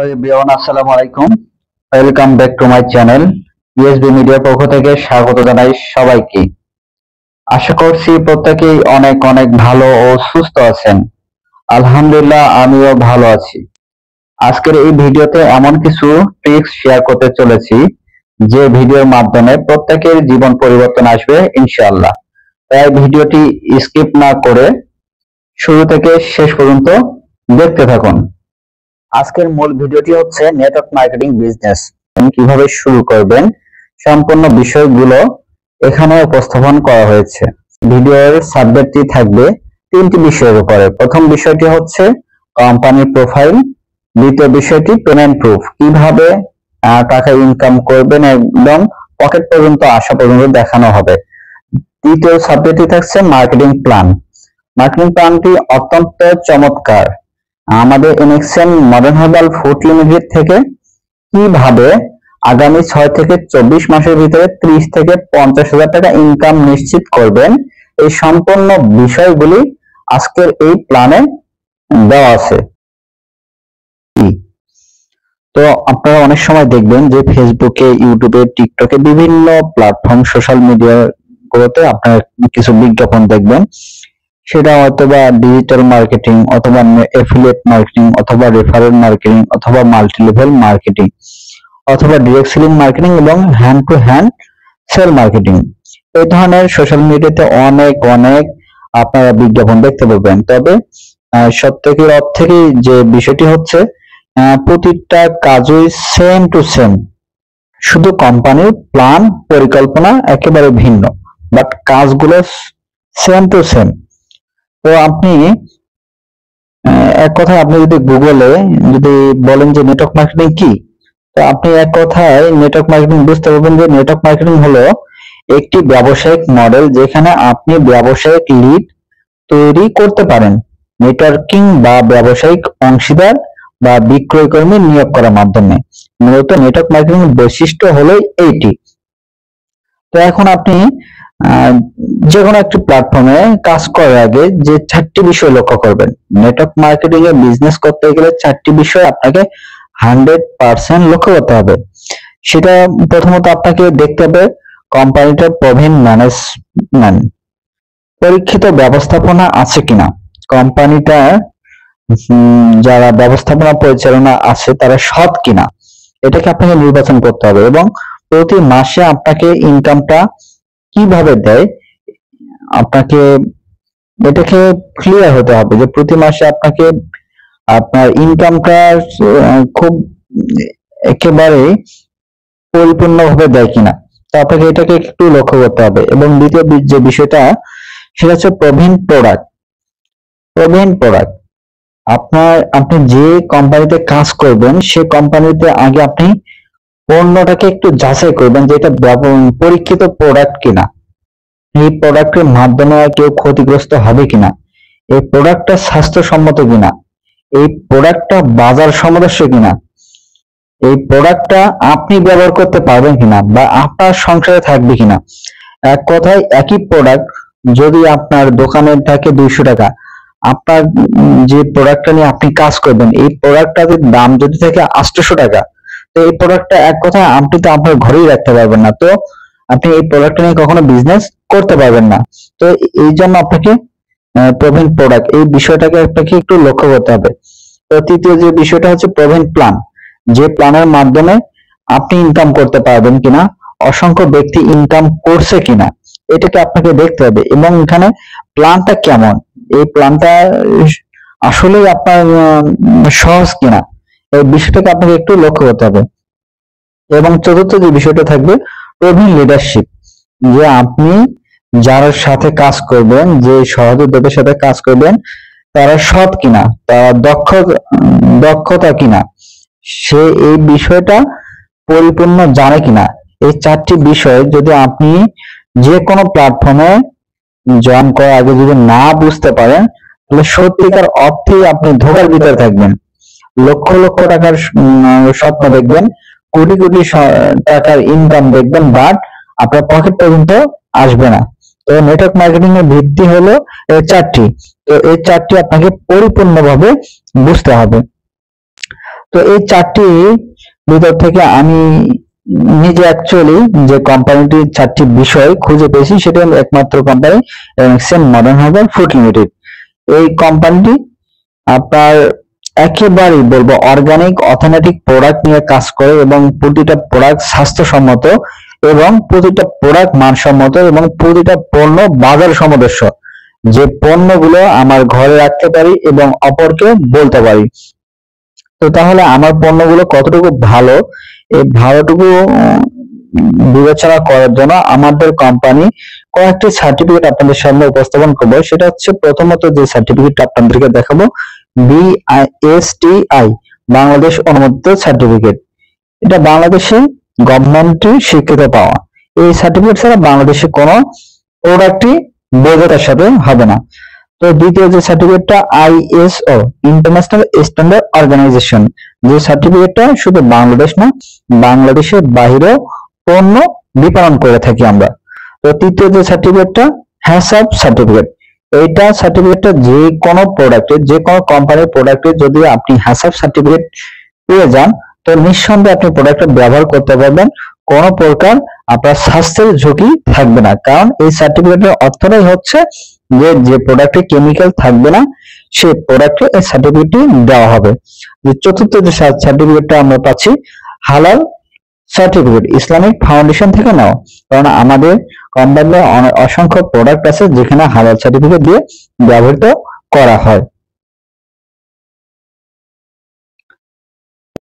Hello everyone, আসসালামু আলাইকুম। Welcome back to my channel. ESB মিডিয়ার পক্ষ থেকে স্বাগত জানাই সবাইকে। আশা করছি প্রত্যেকেই অনেক অনেক ভালো ও সুস্থ আছেন। আলহামদুলিল্লাহ, আমিও ভালো আছি। আজকের এই ভিডিওতে এমন কিছু ট্রিক্স শেয়ার করতে চলেছি যে ভিডিওর মাধ্যমে প্রত্যেকের জীবন পরিবর্তন আসবে ইনশাআল্লাহ। তাই ভিডিওটি স্কিপ না করে শুরু থেকে শেষ পর্যন্ত দেখতে থাকুন। আজকের মূল ভিডিওটি হচ্ছে নেটওয়ার্ক মার্কেটিং বিজনেস কিভাবে শুরু করবেন, সম্পূর্ণ বিষয়গুলো এখানে উপস্থাপন করা হয়েছে। ভিডিওর সাবজেক্টটি থাকবে তিনটি বিষয়ের উপরে। প্রথম বিষয়টি হচ্ছে কোম্পানি প্রোফাইল, দ্বিতীয় বিষয়টি পেমেন্ট প্রুফ, কিভাবে টাকা ইনকাম করবেন একদম পকেট পর্যন্ত আসা পর্যন্ত দেখানো হবে। তৃতীয় সাবজেক্টটি থাকছে মার্কেটিং প্ল্যান। মার্কেটিং প্ল্যানটি অত্যন্ত চমৎকার। আমাদের ইনেকশন মডার্ন হার্বাল ফুড লিমিটেড থেকে কিভাবে আগামী 6 থেকে 24 মাসের ভিতরে 30 থেকে 50,000 টাকা ইনকাম নিশ্চিত করবেন, এই সম্পূর্ণ বিষয়গুলি আজকের এই প্ল্যানে দেওয়া আছে। তো আপনারা অনেক সময় দেখবেন যে ফেসবুকে, ইউটিউবে, টিকটকে, বিভিন্ন প্ল্যাটফর্ম সোশ্যাল মিডিয়া গুলোতে আপনারা কিছু বিজ্ঞাপন দেখবেন। সেটা অথবা ডিজিটাল মার্কেটিং, অথবা এফিলিয়েট মার্কেটিং, অথবা রেফারেল মার্কেটিং, অথবা মাল্টি লেভেল মার্কেটিং, অথবা ডিরেক্ট সেলিং মার্কেটিং এবং hand to hand sale marketing. এই ধরনের সোশ্যাল মিডিয়াতে অনেক অনেক আপনারা বিজ্ঞাপন দেখতে পাবেন। তবে সত্যিকার অর্থে যে বিষয়টি হচ্ছে প্রতিটা কাজই সেম টু সেম, শুধু কোম্পানির প্ল্যান পরিকল্পনা একেবারে ভিন্ন, বাট কাজগুলো সেম টু সেম। তো আপনি এক কথায় আপনি যদি গুগলে যদি বলেন যে নেটওয়ার্ক মার্কেটিং কি, তো আপনি এক কথায় নেটওয়ার্ক মার্কেটিং বুঝতে পারবেন যে নেটওয়ার্ক মার্কেটিং হলো একটি ব্যবসায়িক মডেল যেখানে আপনি ব্যবসায়িক লিড তৈরি করতে পারেন নেটওয়ার্কিং বা ব্যবসায়িক অংশীদার বা বিক্রয় কর্মী নিয়োগ করার মাধ্যমে। মূলত নেটওয়ার্ক মার্কেটিং এর বৈশিষ্ট্য হলো এইটি। তো এখন আপনি যে কোনো একটি প্ল্যাটফর্মে কাজ করার আগে যে 4টি বিষয় লক্ষ্য করবেন। নেটওয়ার্ক মার্কেটিং এ বিজনেস করতে গেলে 4টি বিষয় আপনাকে 100% লক্ষ্য করতে হবে। সেটা প্রথমত আপনাকে দেখতে হবে কোম্পানিটার প্রভিন ম্যানেজমেন্ট, পরীক্ষিত ব্যবস্থাপনা আছে কিনা, কোম্পানিটা যারা ব্যবস্থাপনা পরিচালনা আছে তারা সৎ কিনা, এটাকে আপনাকে নির্বাচন করতে হবে। এবং প্রতি মাসে আপনাকে ইনকামটা কিভাবে দেয় আপনাকে এটাকে ক্লিয়ার হতে হবে যে প্রতি মাসে আপনাকে আপনার ইনকামটা খুব একেবারে পরিপূর্ণভাবে দেয় কিনা, তো আপনাকে এটাকে একটু লক্ষ্য করতে হবে। এবং দ্বিতীয় যে বিষয়টা সেটা হচ্ছে প্রভিন প্রোডাক্ট। আপনি যে কোম্পানিতে কাজ করবেন সে কোম্পানিতে আগে আপনি পণ্যটাকে একটু যাচাই করবেন যে এটা পরীক্ষিত প্রোডাক্ট কিনা, এই প্রোডাক্টের মাধ্যমে কেউ ক্ষতিগ্রস্ত হবে কিনা, এই প্রোডাক্টটা স্বাস্থ্যসম্মত কিনা, এই প্রোডাক্টটা বাজার সামঞ্জস্য কিনা, এই প্রোডাক্টটা আপনি ব্যবহার করতে পারবেন কিনা বা আপনার সংসারে থাকবে কিনা। এক কথায় একই প্রোডাক্ট যদি আপনার দোকানে থাকে 200 টাকা, আপনার যে প্রোডাক্টটা নিয়ে আপনি কাজ করবেন এই প্রোডাক্টটার দাম যদি থাকে 800 টাকা, তো এই প্রোডাক্টটা এক কথায় আপনি তো আপনার ঘরেই রাখতে পারবেন না, তো আপনি এই প্রোডাক্টটা নিয়ে কখনো বিজনেস করতে পারবেন না। তো এই জন্য আপনাকে প্রভিন প্রোডাক্ট এই বিষয়টাকে আপনাকে একটু লক্ষ্য করতে হবে। তো তৃতীয় যে বিষয়টা হচ্ছে প্রভিন প্ল্যান, যে প্ল্যানের মাধ্যমে আপনি ইনকাম করতে পারবেন কিনা, অসংখ্য ব্যক্তি ইনকাম করছে কিনা, এটাকে আপনাকে দেখতে হবে। এবং এখানে প্ল্যানটা কেমন, এই প্ল্যানটা আসলে আপনার সহজ কিনা, এই বিষয়টাকে আপনাকে একটু লক্ষ্য করতে হবে। এবং চতুর্থ যে বিষয়টা থাকবে প্রভিন লিডারশিপ, যে আপনি যার সাথে কাজ করবেন, যে সহযোদ্ধাদের সাথে কাজ করবেন তারা সৎ কিনা, তারা দক্ষতা কিনা, সে এই বিষয়টা পরিপূর্ণ জানে কিনা। এই 4টি বিষয় যদি আপনি যে কোনো প্ল্যাটফর্মে জয়েন করার আগে যদি না বুঝতে পারেন তাহলে সত্যিকার অর্থেই আপনি ধোঁকার ভিতরে থাকবেন। লক্ষ লক্ষ টাকার স্বপ্ন দেখবেন, কোটি কোটি টাকার ইনকাম দেখবেন, বাট আপনার পকেট পর্যন্ত আসবে না। তো নেটওয়ার্ক মার্কেটিং এর ভিত্তি হলো এই 4টি। তো এই 4টি আপনাকে পরিপূর্ণভাবে বুঝতে হবে। তো তো এই চারটি ভিতর থেকে আমি নিজে অ্যাকচুয়ালি যে কোম্পানিটির চারটি বিষয় খুঁজে পেয়েছি সেটা হলো একমাত্র company MXM modern herbal food limited. এই কোম্পানিটি আপনার একেবারেই বলবো অর্গানিক অথেন্টিক প্রোডাক্ট নিয়ে কাজ করে এবং প্রতিটা প্রোডাক্ট স্বাস্থ্যসম্মত এবং প্রতিটা প্রোডাক্ট মানসম্মত এবং প্রতিটা পণ্য বাজার সামঞ্জস্য, যে পণ্যগুলো আমার ঘরে রাখতে পারি এবং অপরকে বলতে পারি। তো তাহলে আমার পণ্যগুলো কতটুকু ভালো, এই ভালোটুকু বিবেচনা করার জন্য আমাদের কোম্পানি কয়েকটি সার্টিফিকেট আপনাদের সামনে উপস্থাপন করবো। সেটা হচ্ছে প্রথমত যে সার্টিফিকেট আপনাদেরকে দেখাবো, BISTI বাংলাদেশ অনুমোদিত সার্টিফিকেট। এটা বাংলাদেশে গভর্নমেন্টের স্বীকৃত পাওয়া। এই সার্টিফিকেট ছাড়া বাংলাদেশে কোনো প্রোডাক্টই বৈধতার সাথে হবে না। তো দ্বিতীয় যে সার্টিফিকেটটা ISO ইন্টারন্যাশনাল স্ট্যান্ডার্ড অর্গানাইজেশন, যে সার্টিফিকেটটা শুধু বাংলাদেশ না বাংলাদেশের বাইরেও পণ্য বিপণন করে থাকি আমরা। তো তৃতীয় যে সার্টিফিকেটটা হ্যাসঅপ সার্টিফিকেট, এইটা সার্টিফিকেটটা যে কোনো প্রোডাক্টের, যে কোনো কোম্পানির প্রোডাক্টের যদি আপনি হ্যাসঅপ সার্টিফিকেট পেয়ে যান তো নিঃসন্দেহে আপনি প্রোডাক্টটা ব্যবহার করতে পারবেন, কোনো প্রকার আপনার স্বাস্থ্যের ঝুঁকি থাকবে না। কারণ এই সার্টিফিকেটের অর্থটাই হচ্ছে যে যে প্রোডাক্টে কেমিক্যাল থাকবে না সেই প্রোডাক্টে এই সার্টিফিকেটটি দেওয়া হবে। যে চতুর্থ যে সার্টিফিকেটটা আমরা পাচ্ছি হালাল সার্টিফিকেট, ইসলামিক ফাউন্ডেশন থেকে নেওয়া। কারণ আমাদের কোম্পানির অসংখ্য প্রোডাক্ট আছে যেখানে হালাল সার্টিফিকেট দিয়ে ব্যবহৃত করা হয়।